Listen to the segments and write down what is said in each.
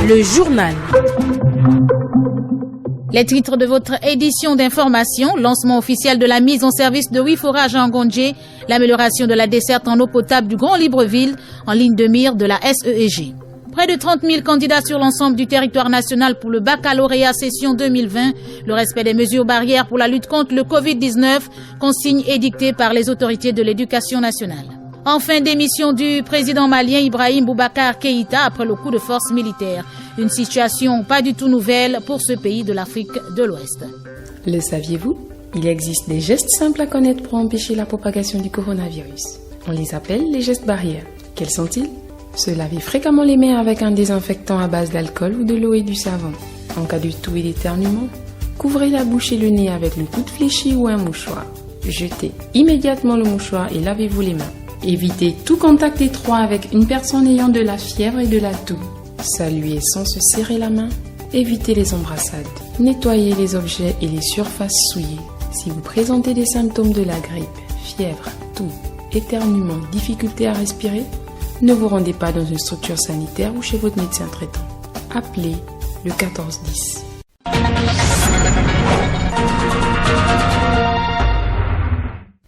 Le journal. Les titres de votre édition d'information: lancement officiel de la mise en service de 8 forages à Ngondje, l'amélioration de la desserte en eau potable du Grand Libreville, en ligne de mire de la SEEG. Près de 30 000 candidats sur l'ensemble du territoire national pour le baccalauréat session 2020. Le respect des mesures barrières pour la lutte contre le Covid-19, consigne édictée par les autorités de l'éducation nationale. Enfin, démission du président malien Ibrahim Boubacar Keïta après le coup de force militaire. Une situation pas du tout nouvelle pour ce pays de l'Afrique de l'Ouest. Le saviez-vous? Il existe des gestes simples à connaître pour empêcher la propagation du coronavirus. On les appelle les gestes barrières. Quels sont-ils? Se laver fréquemment les mains avec un désinfectant à base d'alcool ou de l'eau et du savon. En cas de toux et d'éternuement, couvrez la bouche et le nez avec une coude fléchie ou un mouchoir. Jetez immédiatement le mouchoir et lavez-vous les mains. Évitez tout contact étroit avec une personne ayant de la fièvre et de la toux. Saluez sans se serrer la main. Évitez les embrassades. Nettoyez les objets et les surfaces souillées. Si vous présentez des symptômes de la grippe, fièvre, toux, éternuement, difficulté à respirer, ne vous rendez pas dans une structure sanitaire ou chez votre médecin traitant. Appelez le 1410.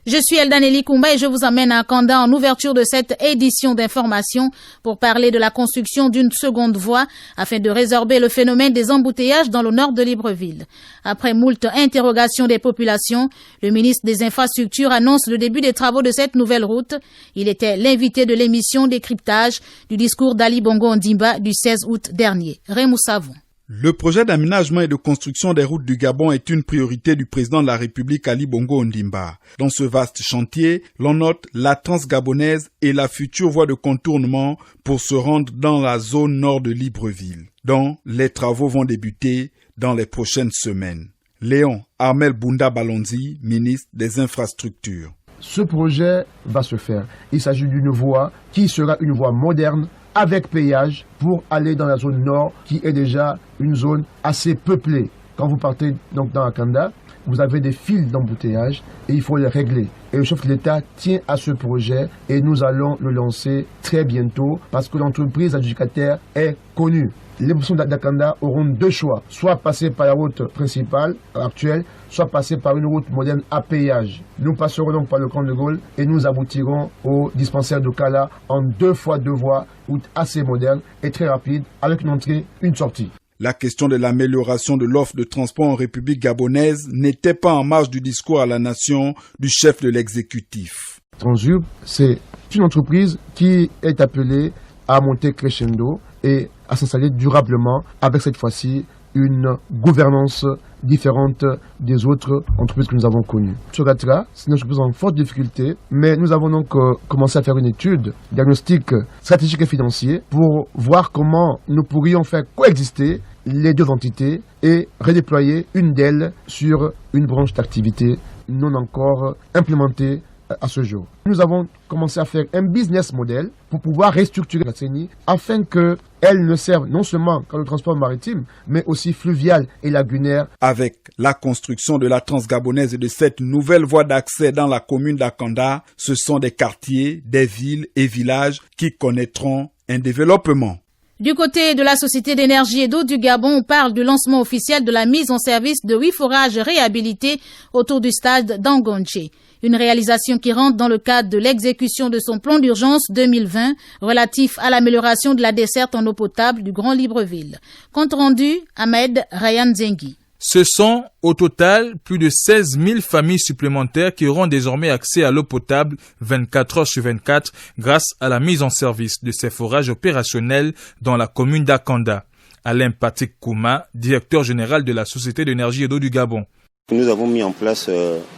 Je suis Eldaneli Koumba et je vous amène à Kanda en ouverture de cette édition d'information pour parler de la construction d'une seconde voie afin de résorber le phénomène des embouteillages dans le nord de Libreville. Après moult interrogations des populations, le ministre des Infrastructures annonce le début des travaux de cette nouvelle route. Il était l'invité de l'émission Décryptage du discours d'Ali Bongo Ondimba du 16 août dernier. Raymond Savon. Le projet d'aménagement et de construction des routes du Gabon est une priorité du président de la République Ali Bongo Ondimba. Dans ce vaste chantier, l'on note la transgabonaise et la future voie de contournement pour se rendre dans la zone nord de Libreville, dont les travaux vont débuter dans les prochaines semaines. Léon Armel Bounda Balonzi, ministre des Infrastructures. Ce projet va se faire. Il s'agit d'une voie qui sera une voie moderne, avec péage pour aller dans la zone nord qui est déjà une zone assez peuplée. Quand vous partez donc dans Akanda, vous avez des fils d'embouteillage et il faut les régler. Et le chef de l'État tient à ce projet et nous allons le lancer très bientôt parce que l'entreprise adjudicataire est connue. Les populations d'Akanda auront deux choix, soit passer par la route principale actuelle, soit passer par une route moderne à péage. Nous passerons donc par le camp de Gaulle et nous aboutirons au dispensaire de Kala en 2 fois 2 voies, route assez moderne et très rapide, avec une entrée, une sortie. La question de l'amélioration de l'offre de transport en République gabonaise n'était pas en marge du discours à la nation du chef de l'exécutif. Transurb, c'est une entreprise qui est appelée à monter crescendo et à s'installer durablement avec cette fois-ci une gouvernance différente des autres entreprises que nous avons connues. Sur Gatra, c'est une entreprise en forte difficulté, mais nous avons donc commencé à faire une étude, diagnostic stratégique et financier pour voir comment nous pourrions faire coexister les deux entités et redéployer une d'elles sur une branche d'activité non encore implémentée à ce jour. Nous avons commencé à faire un business model pour pouvoir restructurer la CENI afin qu'elle ne serve non seulement qu'au transport maritime, mais aussi fluvial et lagunaire. Avec la construction de la transgabonaise et de cette nouvelle voie d'accès dans la commune d'Akanda, ce sont des quartiers, des villes et villages qui connaîtront un développement. Du côté de la Société d'énergie et d'eau du Gabon, on parle du lancement officiel de la mise en service de 8 forages réhabilités autour du stade d'Angondje. Une réalisation qui rentre dans le cadre de l'exécution de son plan d'urgence 2020 relatif à l'amélioration de la desserte en eau potable du Grand Libreville. Compte rendu, Ahmed Ryan Zengi. Ce sont au total plus de 16 000 familles supplémentaires qui auront désormais accès à l'eau potable 24 heures sur 24 grâce à la mise en service de ces forages opérationnels dans la commune d'Akanda. Alain Patrick Kouma, directeur général de la Société d'énergie et d'eau du Gabon. Nous avons mis en place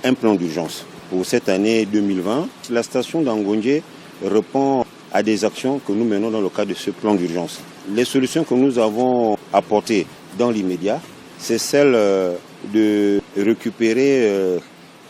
un plan d'urgence pour cette année 2020. La station d'Angondje répond à des actions que nous menons dans le cadre de ce plan d'urgence. Les solutions que nous avons apportées dans l'immédiat, c'est celle de récupérer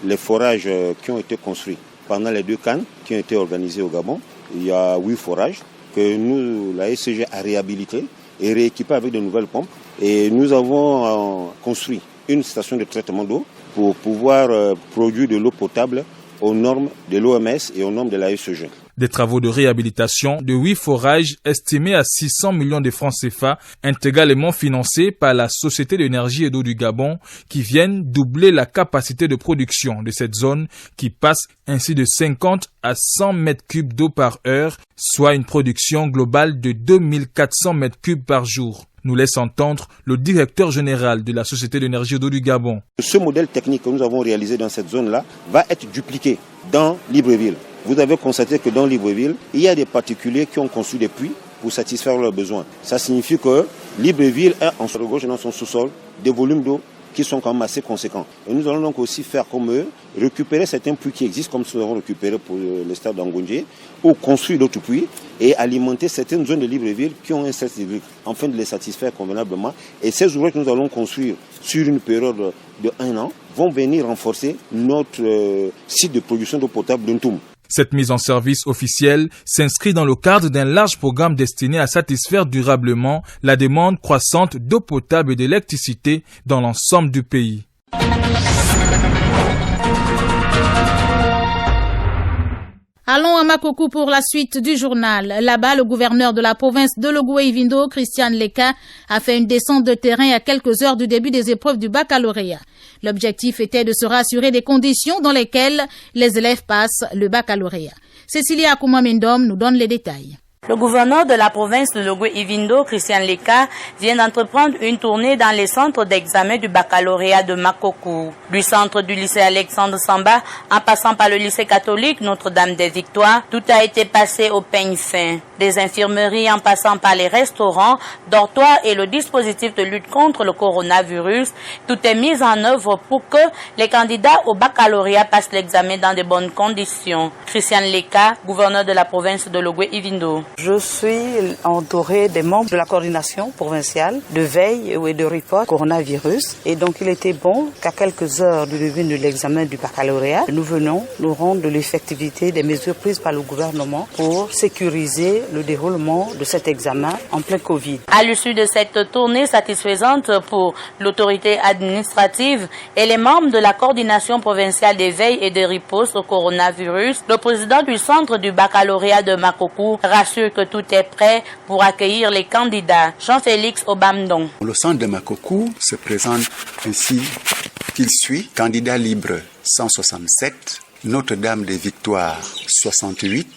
les forages qui ont été construits pendant les 2 cannes qui ont été organisées au Gabon. Il y a 8 forages que nous, la SEG, a réhabilités et rééquipés avec de nouvelles pompes. Et nous avons construit une station de traitement d'eau pour pouvoir produire de l'eau potable aux normes de l'OMS et aux normes de la SEG. Des travaux de réhabilitation de 8 forages estimés à 600 millions de francs CFA, intégralement financés par la Société d'énergie et d'eau du Gabon, qui viennent doubler la capacité de production de cette zone qui passe ainsi de 50 à 100 mètres cubes d'eau par heure, soit une production globale de 2400 mètres cubes par jour. Nous laisse entendre le directeur général de la Société d'énergie et d'eau du Gabon. Ce modèle technique que nous avons réalisé dans cette zone-là va être dupliqué dans Libreville. Vous avez constaté que dans Libreville, il y a des particuliers qui ont construit des puits pour satisfaire leurs besoins. Ça signifie que Libreville a en regorge dans son sous-sol des volumes d'eau qui sont quand même assez conséquents. Et nous allons donc aussi faire comme eux, récupérer certains puits qui existent, comme ceux que nous avons récupérés pour le stade d'Angondje, ou construire d'autres puits et alimenter certaines zones de Libreville qui ont un stress hydrique, afin de les satisfaire convenablement. Et ces ouvrages que nous allons construire sur une période de 1 an vont venir renforcer notre site de production d'eau potable d'Untum. Cette mise en service officielle s'inscrit dans le cadre d'un large programme destiné à satisfaire durablement la demande croissante d'eau potable et d'électricité dans l'ensemble du pays. Allons à Makoko pour la suite du journal. Là-bas, le gouverneur de la province de Logoué-Ivindo, Christian Leka, a fait une descente de terrain à quelques heures du début des épreuves du baccalauréat. L'objectif était de se rassurer des conditions dans lesquelles les élèves passent le baccalauréat. Cécilia Akouma-Mendom nous donne les détails. Le gouverneur de la province de Logoué-Ivindo, Christian Leka, vient d'entreprendre une tournée dans les centres d'examen du baccalauréat de Makoko. Du centre du lycée Alexandre Samba, en passant par le lycée catholique Notre-Dame des Victoires, tout a été passé au peigne fin. Des infirmeries en passant par les restaurants, dortoirs et le dispositif de lutte contre le coronavirus, tout est mis en œuvre pour que les candidats au baccalauréat passent l'examen dans de bonnes conditions. Christian Leka, gouverneur de la province de Logoué-Ivindo. Je suis entouré des membres de la coordination provinciale de veille et de report coronavirus. Et donc il était bon qu'à quelques heures du début de l'examen du baccalauréat, nous venons nous rendre de l'effectivité des mesures prises par le gouvernement pour sécuriser le déroulement de cet examen en plein Covid. À l'issue de cette tournée satisfaisante pour l'autorité administrative et les membres de la coordination provinciale des veilles et de riposte au coronavirus, le président du centre du baccalauréat de Makoko rassure que tout est prêt pour accueillir les candidats. Jean-Félix Obamdon. Le centre de Makoko se présente ainsi qu'il suit. Candidat libre 167, Notre-Dame des Victoires 68,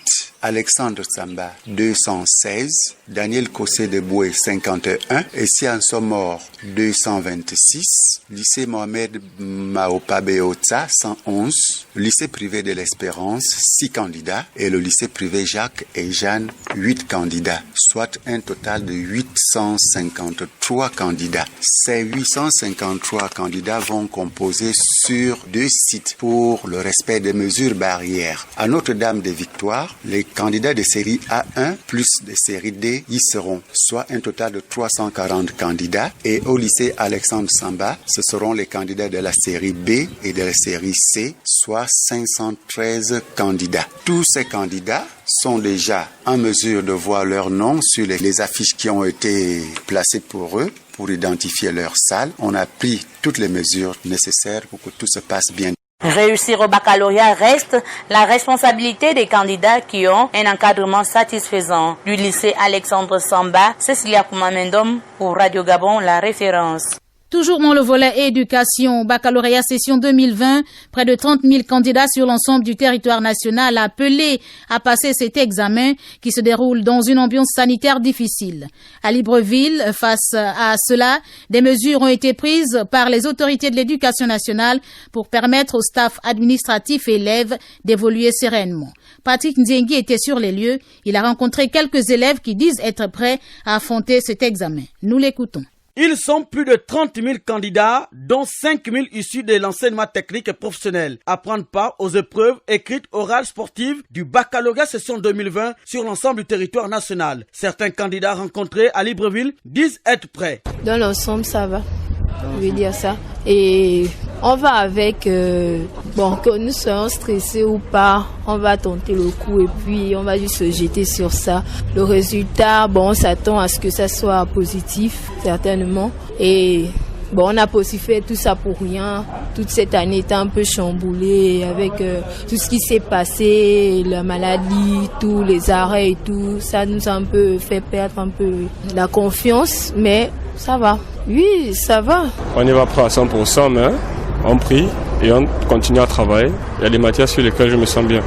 Alexandre Samba 216, Daniel Kossé de Boué 51, Essian Somor 226, lycée Mohamed Maopa Beotsa 111, lycée privé de l'Espérance 6 candidats et le lycée privé Jacques et Jeanne 8 candidats, soit un total de 853 candidats. Ces 853 candidats vont composer sur 2 sites pour le respect des mesures barrières. À Notre-Dame des Victoires, les candidats de série A1 plus de série D y seront, soit un total de 340 candidats. Et au lycée Alexandre Samba, ce seront les candidats de la série B et de la série C, soit 513 candidats. Tous ces candidats sont déjà en mesure de voir leur nom sur les affiches qui ont été placées pour eux pour identifier leur salle. On a pris toutes les mesures nécessaires pour que tout se passe bien. Réussir au baccalauréat reste la responsabilité des candidats qui ont un encadrement satisfaisant. Du lycée Alexandre Samba, Cécilia Koumamendom pour Radio Gabon, la référence. Toujours dans le volet éducation, baccalauréat session 2020, près de 30 000 candidats sur l'ensemble du territoire national appelés à passer cet examen qui se déroule dans une ambiance sanitaire difficile. À Libreville, face à cela, des mesures ont été prises par les autorités de l'éducation nationale pour permettre au staff administratif et élèves d'évoluer sereinement. Patrick Nziengi était sur les lieux. Il a rencontré quelques élèves qui disent être prêts à affronter cet examen. Nous l'écoutons. Ils sont plus de 30 000 candidats, dont 5 000 issus de l'enseignement technique et professionnel, à prendre part aux épreuves écrites, orales, sportives du baccalauréat session 2020 sur l'ensemble du territoire national. Certains candidats rencontrés à Libreville disent être prêts. Dans l'ensemble, ça va. Je veux dire ça. Et on va avec, que nous soyons stressés ou pas, on va tenter le coup et puis on va juste se jeter sur ça. Le résultat, on s'attend à ce que ça soit positif, certainement. Et Bon, on n'a pas aussi fait tout ça pour rien. Toute cette année était un peu chamboulée avec tout ce qui s'est passé, la maladie, tous les arrêts et tout. Ça nous a un peu fait perdre un peu la confiance, mais ça va. Oui, ça va. On n'y va pas à 100%, mais on prie et on continue à travailler. Il y a des matières sur lesquelles je me sens bien.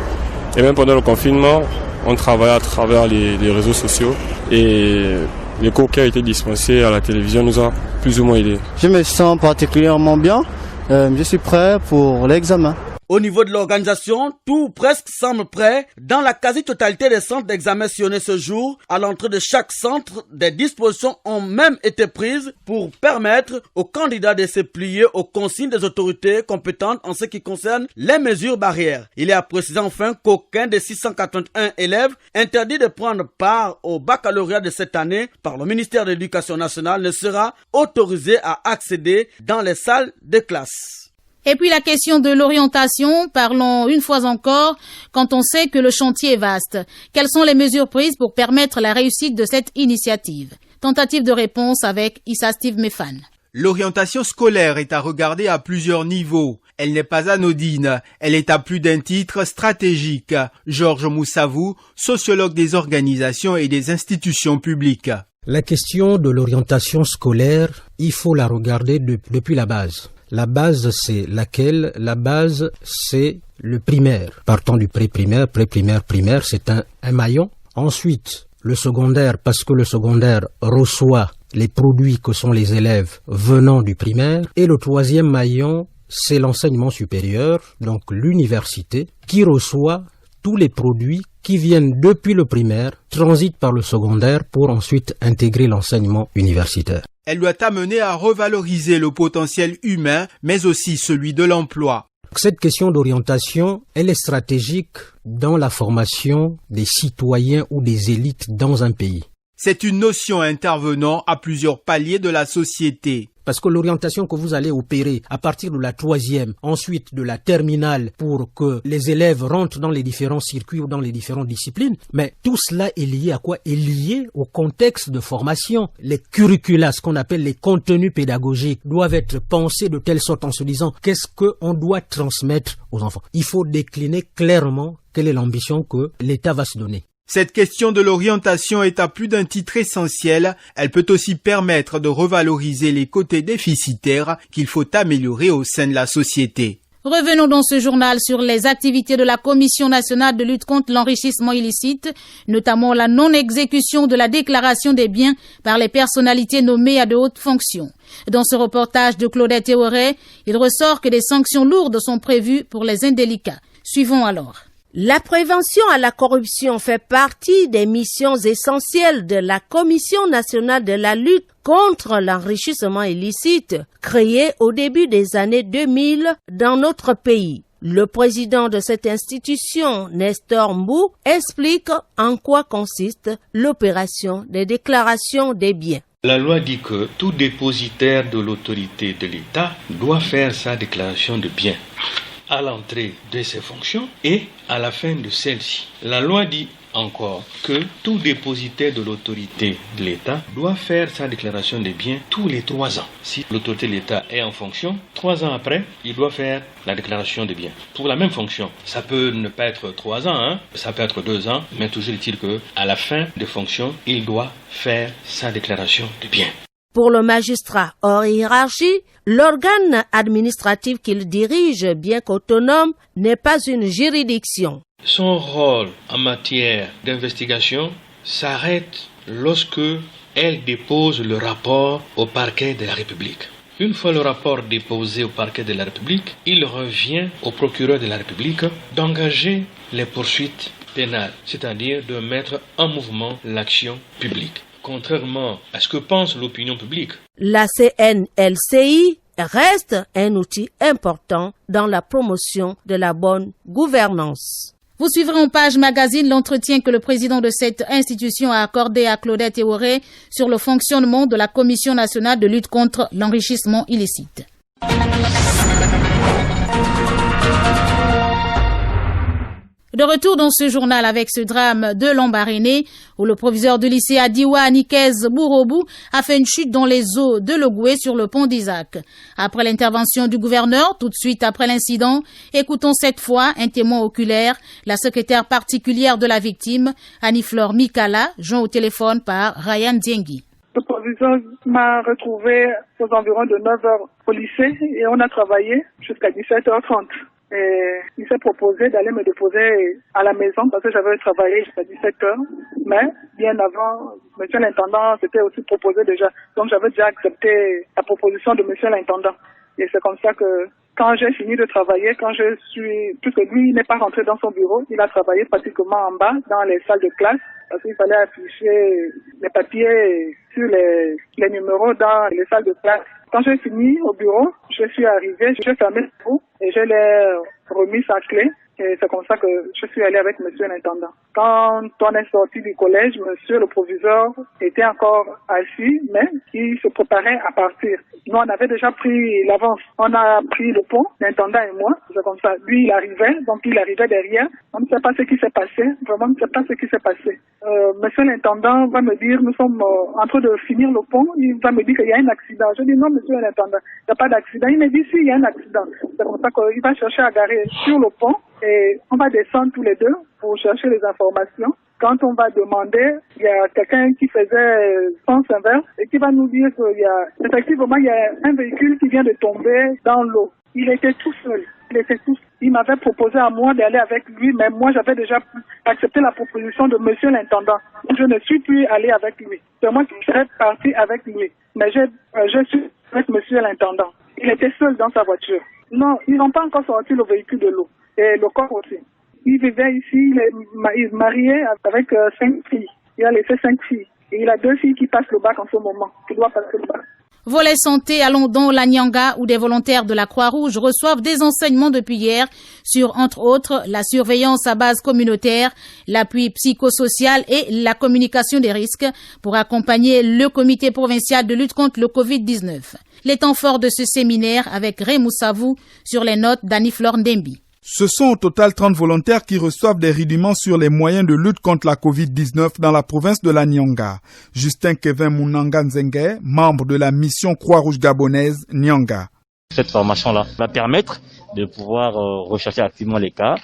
Et même pendant le confinement, on travaille à travers les réseaux sociaux et les cours qui ont été dispensés à la télévision nous ont plus ou moins aidés. Je me sens particulièrement bien. Je suis prêt pour l'examen. Au niveau de l'organisation, tout presque semble prêt. Dans la quasi-totalité des centres d'examen sillonnés ce jour, à l'entrée de chaque centre, des dispositions ont même été prises pour permettre aux candidats de se plier aux consignes des autorités compétentes en ce qui concerne les mesures barrières. Il est à préciser enfin qu'aucun des 681 élèves interdits de prendre part au baccalauréat de cette année par le ministère de l'Éducation nationale ne sera autorisé à accéder dans les salles de classe. Et puis la question de l'orientation, parlons une fois encore, quand on sait que le chantier est vaste. Quelles sont les mesures prises pour permettre la réussite de cette initiative? Tentative de réponse avec Issa Steve Mefan. L'orientation scolaire est à regarder à plusieurs niveaux. Elle n'est pas anodine, elle est à plus d'un titre stratégique. Georges Moussavou, sociologue des organisations et des institutions publiques. La question de l'orientation scolaire, il faut la regarder depuis la base. La base, c'est laquelle? La base, c'est le primaire. Partant du pré-primaire, primaire, c'est un maillon. Ensuite, le secondaire, parce que le secondaire reçoit les produits que sont les élèves venant du primaire. Et le troisième maillon, c'est l'enseignement supérieur, donc l'université, qui reçoit tous les produits qui viennent depuis le primaire, transitent par le secondaire pour ensuite intégrer l'enseignement universitaire. Elle doit amener à revaloriser le potentiel humain, mais aussi celui de l'emploi. Cette question d'orientation, elle est stratégique dans la formation des citoyens ou des élites dans un pays. C'est une notion intervenant à plusieurs paliers de la société. Parce que l'orientation que vous allez opérer à partir de la 3e, ensuite de la terminale pour que les élèves rentrent dans les différents circuits ou dans les différentes disciplines, mais tout cela est lié à quoi? Est lié au contexte de formation. Les curricula, ce qu'on appelle les contenus pédagogiques, doivent être pensés de telle sorte en se disant qu'est-ce qu'on doit transmettre aux enfants. Il faut décliner clairement quelle est l'ambition que l'État va se donner. Cette question de l'orientation est à plus d'un titre essentiel. Elle peut aussi permettre de revaloriser les côtés déficitaires qu'il faut améliorer au sein de la société. Revenons dans ce journal sur les activités de la Commission nationale de lutte contre l'enrichissement illicite, notamment la non-exécution de la déclaration des biens par les personnalités nommées à de hautes fonctions. Dans ce reportage de Claudette Théoré, il ressort que des sanctions lourdes sont prévues pour les indélicats. Suivons alors. La prévention à la corruption fait partie des missions essentielles de la Commission nationale de la lutte contre l'enrichissement illicite, créée au début des années 2000 dans notre pays. Le président de cette institution, Nestor Mbou, explique en quoi consiste l'opération des déclarations des biens. La loi dit que tout dépositaire de l'autorité de l'État doit faire sa déclaration de biens à l'entrée de ses fonctions et à la fin de celle-ci. La loi dit encore que tout dépositaire de l'autorité de l'État doit faire sa déclaration des biens tous les 3 ans. Si l'autorité de l'État est en fonction, 3 ans après, il doit faire la déclaration des biens pour la même fonction. Ça peut ne pas être 3 ans, ça peut être 2 ans, mais toujours est-il que à la fin de fonction, il doit faire sa déclaration de biens. Pour le magistrat hors hiérarchie, l'organe administratif qu'il dirige, bien qu'autonome, n'est pas une juridiction. Son rôle en matière d'investigation s'arrête lorsque elle dépose le rapport au parquet de la République. Une fois le rapport déposé au parquet de la République, il revient au procureur de la République d'engager les poursuites pénales, c'est-à-dire de mettre en mouvement l'action publique. Contrairement à ce que pense l'opinion publique, la CNLCI reste un outil important dans la promotion de la bonne gouvernance. Vous suivrez en page magazine l'entretien que le président de cette institution a accordé à Claudette Théoré sur le fonctionnement de la Commission nationale de lutte contre l'enrichissement illicite. De retour dans ce journal avec ce drame de Lambaréné où le proviseur du lycée Adiwa, Nikez Bourobou, a fait une chute dans les eaux de l'Ogoué sur le pont d'Isaac. Après l'intervention du gouverneur, tout de suite après l'incident, écoutons cette fois un témoin oculaire, la secrétaire particulière de la victime, Annie-Flore Mikala, joint au téléphone par Ryan Diengi. Le proviseur m'a retrouvé aux environs de 9h au lycée et on a travaillé jusqu'à 17h30. Et il s'est proposé d'aller me déposer à la maison parce que j'avais travaillé jusqu'à 17h. Mais bien avant, monsieur l'intendant s'était aussi proposé déjà. Donc j'avais déjà accepté la proposition de monsieur l'intendant. Et c'est comme ça que quand j'ai fini de travailler, puisque lui n'est pas rentré dans son bureau, il a travaillé pratiquement en bas dans les salles de classe parce qu'il fallait afficher les papiers sur les numéros dans les salles de classe. Quand j'ai fini au bureau, je suis arrivée, j'ai fermé le bureau et je l'ai remis sa clé. Et c'est comme ça que je suis allée avec monsieur l'intendant. Quand on est sorti du collège, monsieur le proviseur était encore assis, mais il se préparait à partir. Nous, on avait déjà pris l'avance. On a pris le pont, l'intendant et moi. C'est comme ça. Lui, il arrivait, donc il arrivait derrière. On ne sait pas ce qui s'est passé. Vraiment, on ne sait pas ce qui s'est passé. Monsieur l'intendant va me dire, nous sommes en train de finir le pont. Il va me dire qu'il y a un accident. Je dis non, monsieur l'intendant, il n'y a pas d'accident. Il me dit si, il y a un accident. C'est comme ça qu'il va chercher à garer sur le pont. Et on va descendre tous les deux pour chercher les informations. Quand on va demander, il y a quelqu'un qui faisait sens inverse et qui va nous dire qu'il y a, effectivement, il y a un véhicule qui vient de tomber dans l'eau. Il était tout seul. Il m'avait proposé à moi d'aller avec lui, mais moi j'avais déjà accepté la proposition de monsieur l'intendant. Je ne suis plus allé avec lui. C'est moi qui serais parti avec lui. Mais je suis avec monsieur l'intendant. Il était seul dans sa voiture. Non, ils n'ont pas encore sorti le véhicule de l'eau. Et le corps aussi. Il vivait ici, il est marié avec 5 filles. Il a laissé 5 filles. Et il a 2 filles qui passent le bac en ce moment, qui doivent passer le bac. Volet santé, allons dans la Nyanga où des volontaires de la Croix-Rouge reçoivent des enseignements depuis hier sur, entre autres, la surveillance à base communautaire, l'appui psychosocial et la communication des risques pour accompagner le comité provincial de lutte contre le Covid-19. Les temps forts de ce séminaire avec Raymond Savou sur les notes d'Annie-Flore Ndembi. Ce sont au total 30 volontaires qui reçoivent des rudiments sur les moyens de lutte contre la Covid-19 dans la province de la Nyanga. Justin Kevin Mounanga Nzenge, membre de la mission Croix-Rouge gabonaise Nyanga. Cette formation-là va permettre de pouvoir rechercher activement les cas,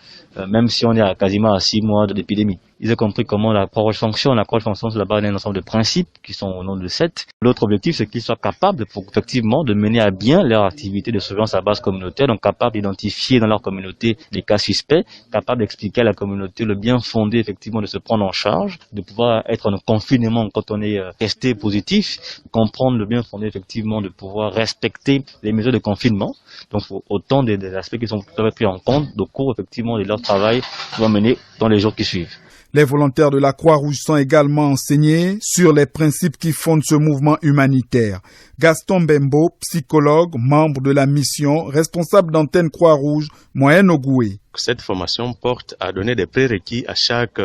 même si on est quasiment à 6 mois de l'épidémie. Ils ont compris comment la Croix-Rouge fonctionne. La Croix-Rouge fonctionne sur la base d'un ensemble de principes qui sont au nombre de 7. L'autre objectif, c'est qu'ils soient capables, effectivement, de mener à bien leur activité de surveillance à base communautaire, donc capables d'identifier dans leur communauté les cas suspects, capables d'expliquer à la communauté le bien fondé, effectivement, de se prendre en charge, de pouvoir être en confinement quand on est testé positif, comprendre le bien fondé, effectivement, de pouvoir respecter les mesures de confinement. Donc, autant des aspects qui sont pris en compte au cours, effectivement, de leur travail qui va mener dans les jours qui suivent. Les volontaires de la Croix-Rouge sont également enseignés sur les principes qui fondent ce mouvement humanitaire. Gaston Bembo, psychologue, membre de la mission, responsable d'antenne Croix-Rouge, Moyen-Ogoué. Cette formation porte à donner des prérequis à chaque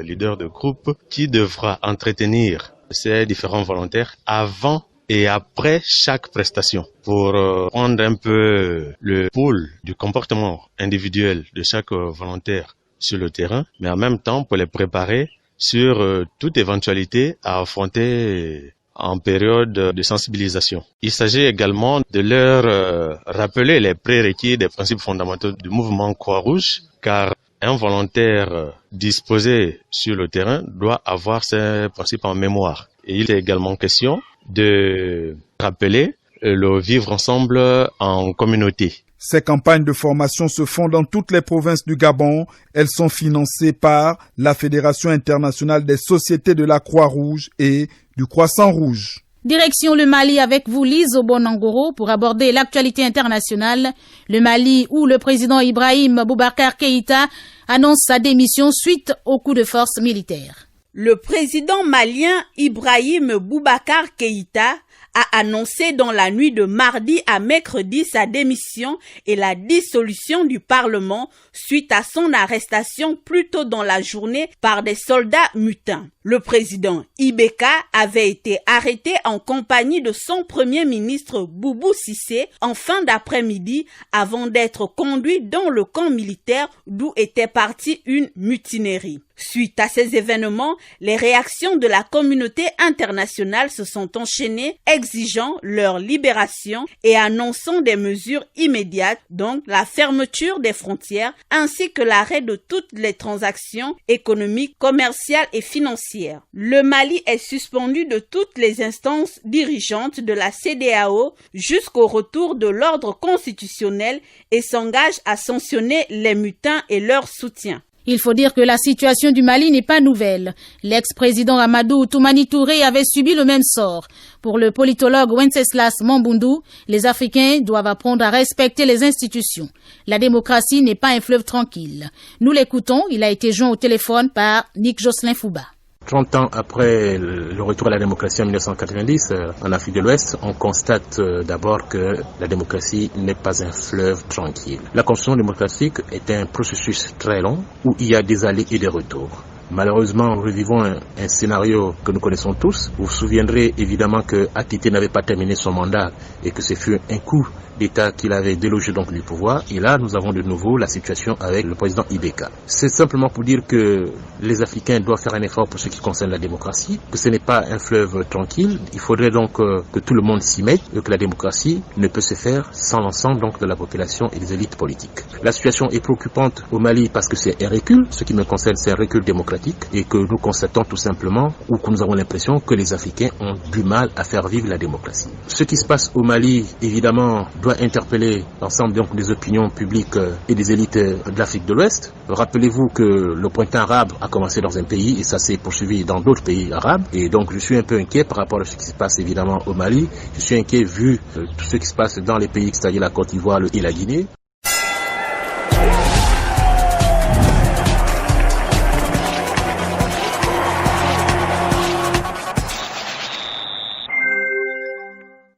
leader de groupe qui devra entretenir ces différents volontaires avant et après chaque prestation pour prendre un peu le pôle du comportement individuel de chaque volontaire sur le terrain, mais en même temps pour les préparer sur toute éventualité à affronter en période de sensibilisation. Il s'agit également de leur rappeler les prérequis des principes fondamentaux du mouvement Croix-Rouge, car un volontaire disposé sur le terrain doit avoir ces principes en mémoire. Et il est également question de rappeler le vivre ensemble en communauté. Ces campagnes de formation se font dans toutes les provinces du Gabon. Elles sont financées par la Fédération internationale des sociétés de la Croix-Rouge et du Croissant Rouge. Direction le Mali avec vous, Lise Obonangoro, pour aborder l'actualité internationale. Le Mali où le président Ibrahim Boubacar Keïta annonce sa démission suite au coup de force militaire. Le président malien Ibrahim Boubacar Keïta a annoncé dans la nuit de mardi à mercredi sa démission et la dissolution du Parlement suite à son arrestation plus tôt dans la journée par des soldats mutins. Le président Ibeka avait été arrêté en compagnie de son premier ministre Boubou Cissé en fin d'après-midi avant d'être conduit dans le camp militaire d'où était partie une mutinerie. Suite à ces événements, les réactions de la communauté internationale se sont enchaînées, exigeant leur libération et annonçant des mesures immédiates, donc la fermeture des frontières ainsi que l'arrêt de toutes les transactions économiques, commerciales et financières. Le Mali est suspendu de toutes les instances dirigeantes de la CEDEAO jusqu'au retour de l'ordre constitutionnel et s'engage à sanctionner les mutins et leur soutien. Il faut dire que la situation du Mali n'est pas nouvelle. L'ex-président Amadou Toumani Touré avait subi le même sort. Pour le politologue Wenceslas Mambundu, les Africains doivent apprendre à respecter les institutions. La démocratie n'est pas un fleuve tranquille. Nous l'écoutons, il a été joint au téléphone par Nick Jocelyn Fouba. 30 ans après le retour à la démocratie en 1990 en Afrique de l'Ouest, on constate d'abord que la démocratie n'est pas un fleuve tranquille. La construction démocratique est un processus très long où il y a des allées et des retours. Malheureusement, nous revivons un scénario que nous connaissons tous. Vous vous souviendrez évidemment que Atité n'avait pas terminé son mandat et que ce fut un coup d'État qu'il avait délogé donc du pouvoir. Et là, nous avons de nouveau la situation avec le président Ibeka. C'est simplement pour dire que les Africains doivent faire un effort pour ce qui concerne la démocratie, que ce n'est pas un fleuve tranquille. Il faudrait donc que tout le monde s'y mette et que la démocratie ne peut se faire sans l'ensemble donc de la population et des élites politiques. La situation est préoccupante au Mali parce que c'est un recul. Ce qui me concerne, c'est un recul démocratique et que nous constatons tout simplement ou que nous avons l'impression que les Africains ont du mal à faire vivre la démocratie. Ce qui se passe au Mali, évidemment, doit interpeller l'ensemble donc des opinions publiques et des élites de l'Afrique de l'Ouest. Rappelez-vous que le printemps arabe a commencé dans un pays et ça s'est poursuivi dans d'autres pays arabes. Et donc je suis un peu inquiet par rapport à ce qui se passe évidemment au Mali. Je suis inquiet vu tout ce qui se passe dans les pays, c'est-à-dire la Côte d'Ivoire et la Guinée.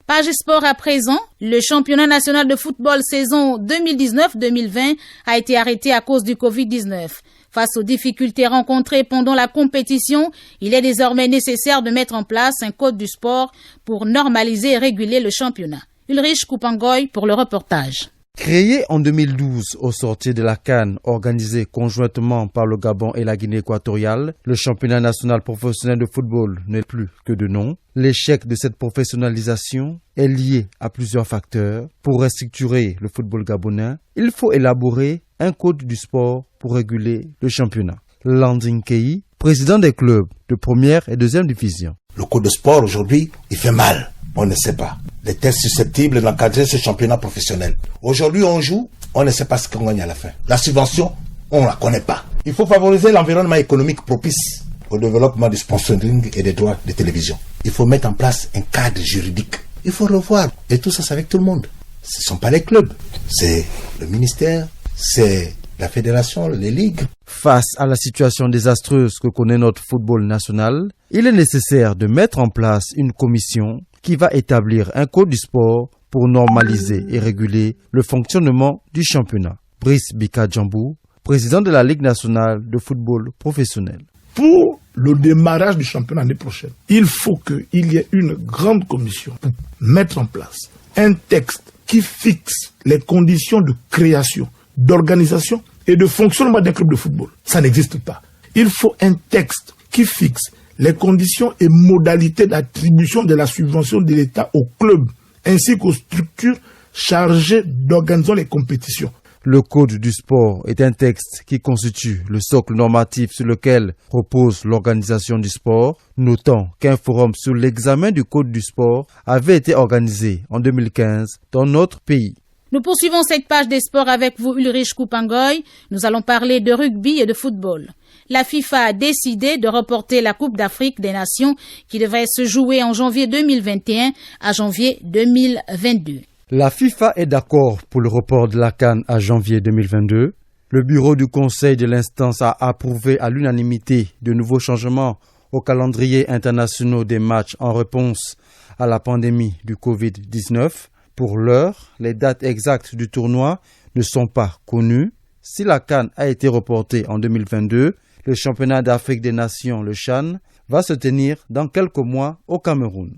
Page sport à présent, le championnat national de football saison 2019-2020 a été arrêté à cause du Covid-19. Face aux difficultés rencontrées pendant la compétition, il est désormais nécessaire de mettre en place un code du sport pour normaliser et réguler le championnat. Ulrich Koupangoy pour le reportage. Créé en 2012 au sortir de la CAN organisée conjointement par le Gabon et la Guinée équatoriale, le championnat national professionnel de football n'est plus que de nom. L'échec de cette professionnalisation est lié à plusieurs facteurs. Pour restructurer le football gabonais, il faut élaborer un code du sport pour réguler le championnat. Landing Kei, président des clubs de première et deuxième division. Le code de sport aujourd'hui, il fait mal. On ne sait pas. Les tests susceptibles d'encadrer ce championnat professionnel. Aujourd'hui, on joue, on ne sait pas ce qu'on gagne à la fin. La subvention, on ne la connaît pas. Il faut favoriser l'environnement économique propice au développement du sponsoring et des droits de télévision. Il faut mettre en place un cadre juridique. Il faut revoir. Et tout ça, c'est avec tout le monde. Ce ne sont pas les clubs. C'est le ministère, c'est la fédération, les ligues. Face à la situation désastreuse que connaît notre football national, il est nécessaire de mettre en place une commission qui va établir un code du sport pour normaliser et réguler le fonctionnement du championnat. Brice Bika Djambou, président de la Ligue nationale de football professionnel. Pour le démarrage du championnat l'année prochaine, il faut qu'il y ait une grande commission pour mettre en place un texte qui fixe les conditions de création, d'organisation et de fonctionnement d'un club de football. Ça n'existe pas. Il faut un texte qui fixe les conditions et modalités d'attribution de la subvention de l'État aux clubs, ainsi qu'aux structures chargées d'organiser les compétitions. Le Code du sport est un texte qui constitue le socle normatif sur lequel repose l'organisation du sport. Notons qu'un forum sur l'examen du Code du sport avait été organisé en 2015 dans notre pays. Nous poursuivons cette page des sports avec vous, Ulrich Koupangoy. Nous allons parler de rugby et de football. La FIFA a décidé de reporter la Coupe d'Afrique des Nations qui devrait se jouer en janvier 2021 à janvier 2022. La FIFA est d'accord pour le report de la CAN à janvier 2022. Le bureau du conseil de l'instance a approuvé à l'unanimité de nouveaux changements au calendrier international des matchs en réponse à la pandémie du Covid-19. Pour l'heure, les dates exactes du tournoi ne sont pas connues. Si la CAN a été reportée en 2022, le championnat d'Afrique des Nations, le CHAN, va se tenir dans quelques mois au Cameroun.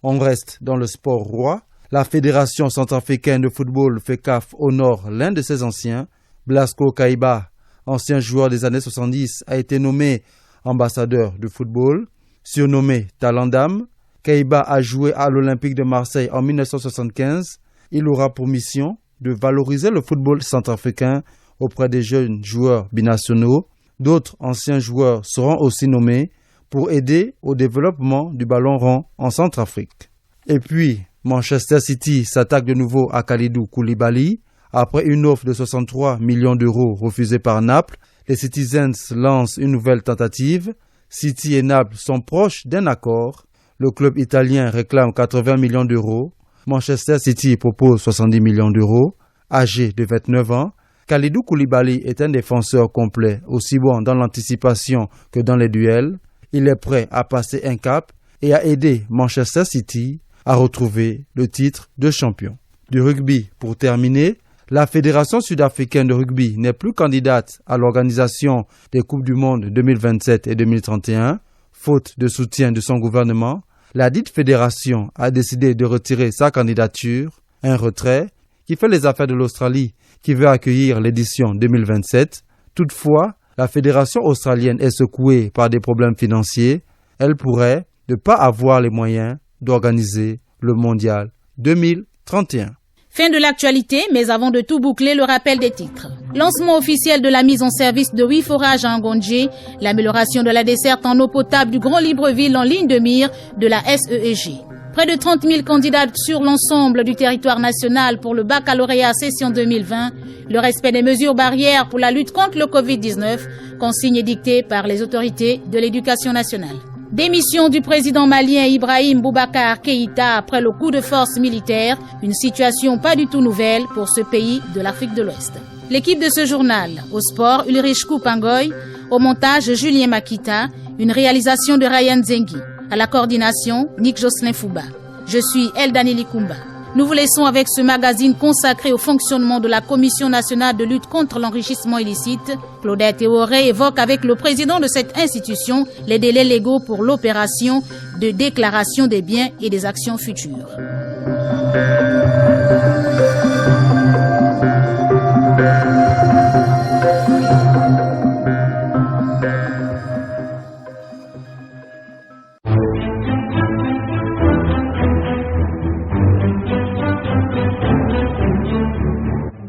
On reste dans le sport roi. La Fédération centrafricaine de football FECAF honore l'un de ses anciens. Blasco Kaiba, ancien joueur des années 70, a été nommé ambassadeur de football. Surnommé Talent d'âme, Kaiba a joué à l'Olympique de Marseille en 1975. Il aura pour mission de valoriser le football centrafricain auprès des jeunes joueurs binationaux. D'autres anciens joueurs seront aussi nommés pour aider au développement du ballon rond en Centrafrique. Et puis, Manchester City s'attaque de nouveau à Kalidou Koulibaly. Après une offre de 63 millions d'euros refusée par Naples, les Citizens lancent une nouvelle tentative. City et Naples sont proches d'un accord. Le club italien réclame 80 millions d'euros. Manchester City propose 70 millions d'euros. Âgé de 29 ans, Kalidou Koulibaly est un défenseur complet, aussi bon dans l'anticipation que dans les duels. Il est prêt à passer un cap et à aider Manchester City à retrouver le titre de champion. Du rugby, pour terminer, la Fédération sud-africaine de rugby n'est plus candidate à l'organisation des Coupes du Monde 2027 et 2031, faute de soutien de son gouvernement. La dite fédération a décidé de retirer sa candidature, un retrait qui fait les affaires de l'Australie, qui veut accueillir l'édition 2027. Toutefois, la fédération australienne est secouée par des problèmes financiers. Elle pourrait ne pas avoir les moyens d'organiser le mondial 2031. Fin de l'actualité, mais avant de tout boucler, le rappel des titres. Lancement officiel de la mise en service de 8 forages à Ngondje, l'amélioration de la desserte en eau potable du Grand Libreville en ligne de mire de la SEEG. Près de 30 000 candidats sur l'ensemble du territoire national pour le baccalauréat session 2020. Le respect des mesures barrières pour la lutte contre le Covid-19, consigne édictée par les autorités de l'éducation nationale. Démission du président malien Ibrahim Boubacar Keïta après le coup de force militaire, une situation pas du tout nouvelle pour ce pays de l'Afrique de l'Ouest. L'équipe de ce journal, au sport Ulrich Koupangoy, au montage Julien Makita, une réalisation de Ryan Zengi, à la coordination Nick Jocelyn Fouba. Je suis Eldani Likumba. Nous vous laissons avec ce magazine consacré au fonctionnement de la Commission nationale de lutte contre l'enrichissement illicite. Claudette Théoré évoque avec le président de cette institution les délais légaux pour l'opération de déclaration des biens et des actions futures.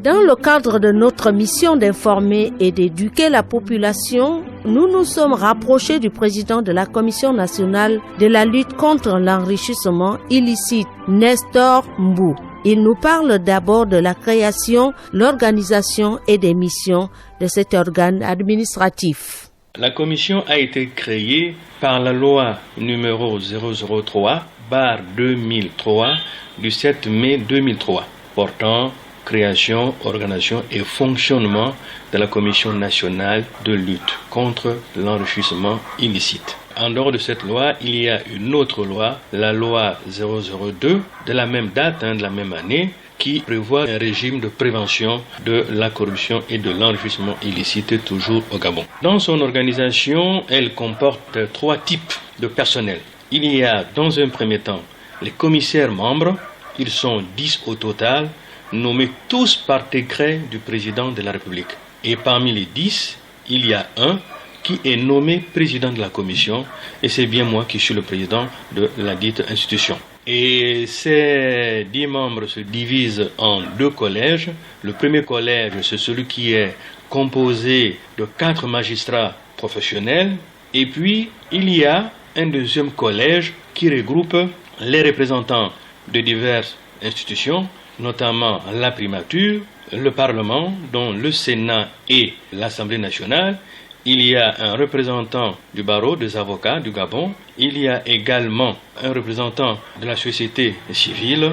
Dans le cadre de notre mission d'informer et d'éduquer la population, nous nous sommes rapprochés du président de la Commission nationale de la lutte contre l'enrichissement illicite, Nestor Mbou. Il nous parle d'abord de la création, l'organisation et des missions de cet organe administratif. La commission a été créée par la loi numéro 003/2003 du 7 mai 2003 portant création, organisation et fonctionnement de la Commission nationale de lutte contre l'enrichissement illicite. En dehors de cette loi, il y a une autre loi, la loi 002 de la même date, de la même année, qui prévoit un régime de prévention de la corruption et de l'enrichissement illicite toujours au Gabon. Dans son organisation, elle comporte 3 types de personnel. Il y a dans un premier temps les commissaires membres, ils sont 10 au total, nommés tous par décret du président de la République. Et parmi les 10, il y a un qui est nommé président de la commission, et c'est bien moi qui suis le président de la dite institution. Et ces 10 membres se divisent en 2 collèges. Le premier collège, c'est celui qui est composé de 4 magistrats professionnels, et puis il y a un deuxième collège qui regroupe les représentants de diverses institutions, notamment la primature, le Parlement, dont le Sénat et l'Assemblée nationale. Il y a un représentant du barreau des avocats du Gabon. Il y a également un représentant de la société civile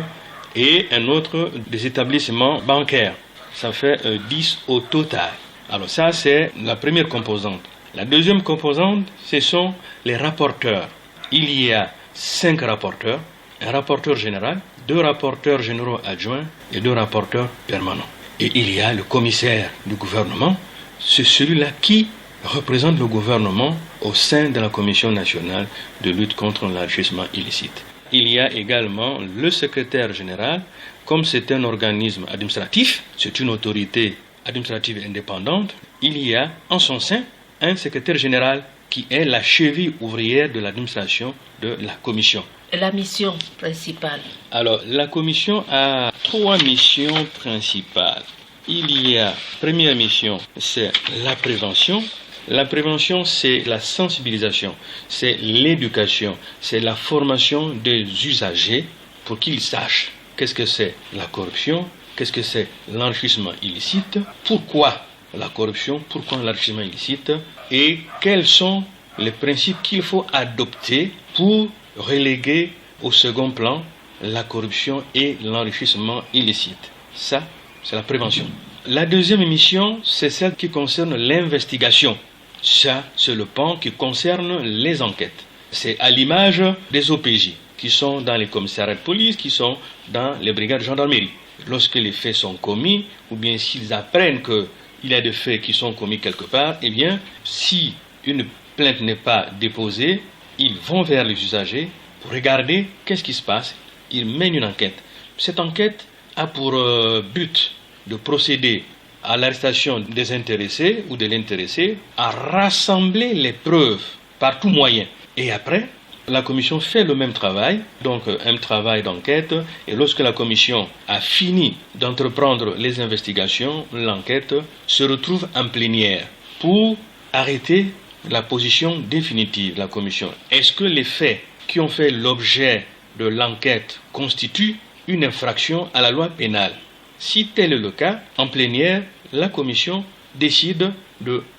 et un autre des établissements bancaires. Ça fait 10 au total. Alors ça, c'est la première composante. La deuxième composante, ce sont les rapporteurs. Il y a 5 rapporteurs un rapporteur général, 2 rapporteurs généraux adjoints et 2 rapporteurs permanents. Et il y a le commissaire du gouvernement, c'est celui-là qui représente le gouvernement au sein de la Commission nationale de lutte contre l'enrichissement illicite. Il y a également le secrétaire général, comme c'est un organisme administratif, c'est une autorité administrative indépendante, il y a en son sein un secrétaire général qui est la cheville ouvrière de l'administration de la commission. La mission principale. Alors, la commission a 3 missions principales. Il y a, première mission, c'est la prévention. La prévention, c'est la sensibilisation, c'est l'éducation, c'est la formation des usagers pour qu'ils sachent qu'est-ce que c'est la corruption, qu'est-ce que c'est l'enrichissement illicite, pourquoi la corruption, pourquoi l'enrichissement illicite et quels sont les principes qu'il faut adopter pour reléguer au second plan la corruption et l'enrichissement illicite. Ça, c'est la prévention. La deuxième mission, c'est celle qui concerne l'investigation. Ça, c'est le pan qui concerne les enquêtes. C'est à l'image des OPJ qui sont dans les commissariats de police, qui sont dans les brigades de gendarmerie. Lorsque les faits sont commis, ou bien s'ils apprennent qu'il y a des faits qui sont commis quelque part, eh bien, si une plainte n'est pas déposée, ils vont vers les usagers pour regarder qu'est-ce qui se passe. Ils mènent une enquête. Cette enquête a pour but de procéder à l'arrestation des intéressés ou de l'intéressé, à rassembler les preuves par tout moyen. Et après, la commission fait le même travail, donc un travail d'enquête, et lorsque la commission a fini d'entreprendre les investigations, l'enquête se retrouve en plénière pour arrêter la position définitive de la commission. Est-ce que les faits qui ont fait l'objet de l'enquête constituent une infraction à la loi pénale? Si tel est le cas, en plénière, la commission décide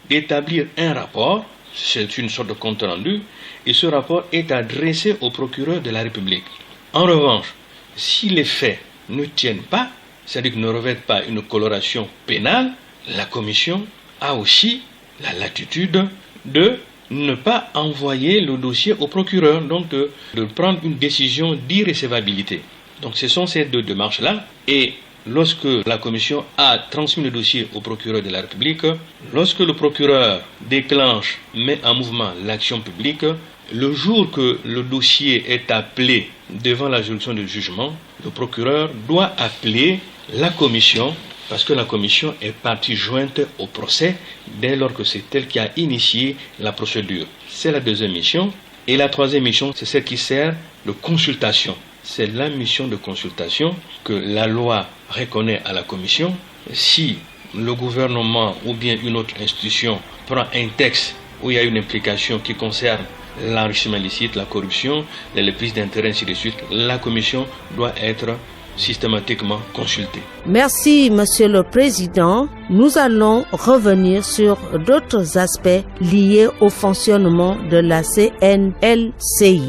d'établir un rapport, c'est une sorte de compte rendu, et ce rapport est adressé au procureur de la République. En revanche, si les faits ne tiennent pas, c'est-à-dire qu'ils ne revêtent pas une coloration pénale, la commission a aussi la latitude de ne pas envoyer le dossier au procureur, donc de prendre une décision d'irrécevabilité. Donc ce sont ces 2 démarches-là, et lorsque la commission a transmis le dossier au procureur de la République, lorsque le procureur déclenche, met en mouvement l'action publique, le jour que le dossier est appelé devant la juridiction de jugement, le procureur doit appeler la commission parce que la commission est partie jointe au procès dès lors que c'est elle qui a initié la procédure. C'est la deuxième mission. Et la troisième mission, c'est celle qui sert de consultation. C'est la mission de consultation que la loi reconnaît à la commission. Si le gouvernement ou bien une autre institution prend un texte où il y a une implication qui concerne l'enrichissement illicite, la corruption, les prises d'intérêt, ainsi de suite, la commission doit être systématiquement consultée. Merci, Monsieur le Président. Nous allons revenir sur d'autres aspects liés au fonctionnement de la CNLCI.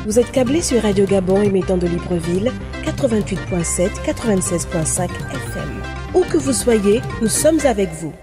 Vous êtes câblé sur Radio Gabon émettant de Libreville, 88.7, 96.5 FM. Où que vous soyez, nous sommes avec vous.